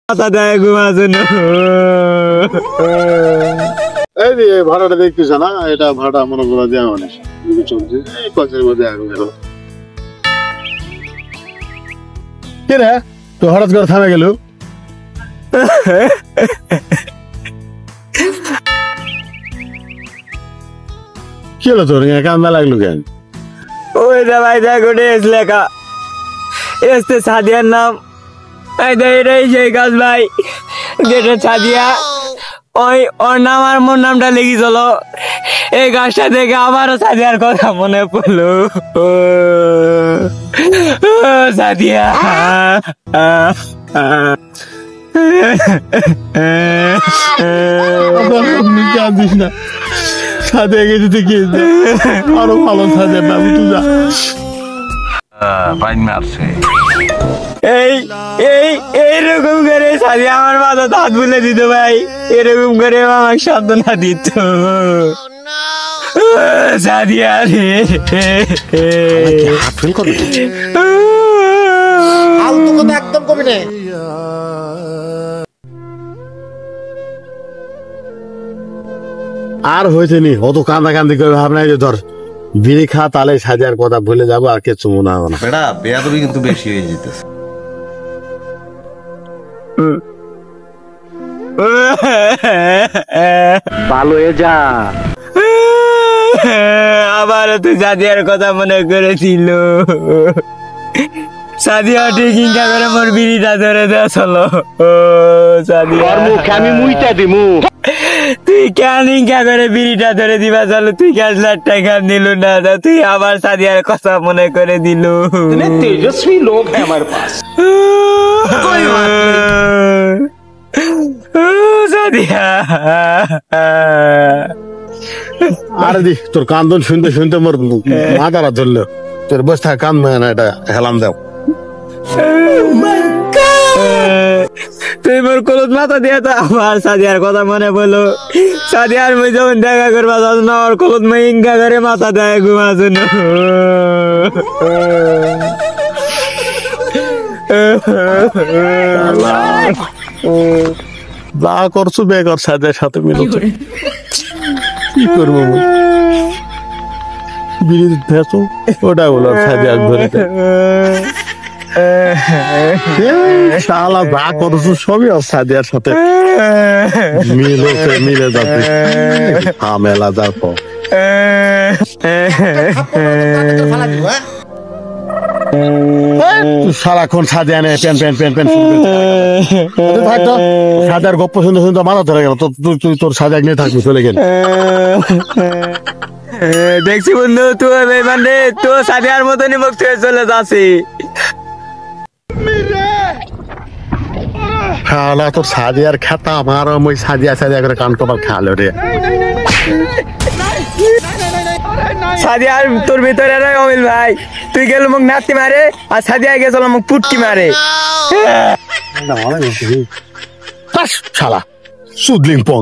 মাথা দেয় ঘুমার জন্য। এই যে ভাড়াটা দেখতেছ না, এটা ভাড়া মনে করা দেওয়া অনেক চলছে, এই কচের মধ্যে আগুন গেল। কে রে তো হঠাৎ করে থামে গেল? কি হলো তোর কান্দা লাগলো কেন? ওই দা ভাই দেখো লেখা এসতে সাদিয়ার নাম, এটাই সেই কাজ ভাই, গেটের সাদিয়া, ওই ওর নাম আর মোর নামটা লিখি চলো। এই গাছটা দেখে আমারও সাদিয়ার কথা মনে পড়লো। সাদিয়া কাঁদিস না, সাদিয়া গেছে থেকে আরো ভালো সাদিয়া বাবু তুই যা। এইরকম করে সাদিয়া আমার মাথা হাত বুলে দিত ভাই, এরকম করে আমাকে সান্ত্বনা দিত। সাদিয়া রে একদম কবি নেই। আর হয়েছে নি অত কান্দা কান্দি করে ভাবনা যে ধর বিড়ি খা, তাহলে সাদিয়ার কথা ভুলে যাবো, আর কিছু মনে হবে না। বেটা বেয়াদবি কিন্তু বেশি হয়ে যেতেছে। ভালো হয়ে যা। আবার তুই সাদিয়ার কথা মনে করেছিল। সাদিয়া ঠিক ইনকা করে মোর বিড়িটা ধরে দেওয়া চলো। ও সাদিয়া আমি মুইটা দিমু। তুই কেন ইনকা করে বিড়িটা ধরে দিবা চলো? তুই 1 লাখ টাকা দিল না, তুই আবার সাদিয়ার কথা মনে করে দিল। তেজস্বী লোক হ্যাঁ আমার পাস। সাদিয়া আর দি তোর কান্দন শুনতে শুনতে মোর মাথাটা ধরলো। তোর বস থাকা কান না, এটা হেলাম দাও। তুই মোর কলদ মাথা দিয়ে তো আমার সাদিয়ার কথা মনে বলো। সাদিয়ার মই যখন দেখা করবা যাস না, ওর কলদ মই ইনকা করে মাথা দেয় ঘুমার জন্য। যা করছো বেকর সাদিয়ার সাথে মিলো, কি করবো? বিড়ি ভেসো ওটা বলো সাদিয়ার ধরে শালা যা করছো সবই সাদিয়ার সাথে মিলে যাচ্ছে। মেলা যার পর সারাক্ষণ সাদিয়া নেই প্যান প্যান প্যান প্যান থাকতো। সাদিয়ার গপ্প শুনতে শুনতে মাথা ধরে গেল। তুই তোর সাদিয়া নিয়ে থাকবি, চলে গেল। দেখছি বন্ধু তুই মানে তো সাদিয়ার মতনই মুখ থেকে চলে যাচ্ছি। খালা তোর সাদিয়ার খাতা আমার ওই সাদিয়া সাদিয়া করে কান কপাল খালো রে। সাদিয়ার তোর ভিতরে নয় অমিল ভাই, তুই গেল মুখ নাতি মারে আর সাদিয়া গেছিল মুখ পুটকি মারে। শালা সুদলিং পং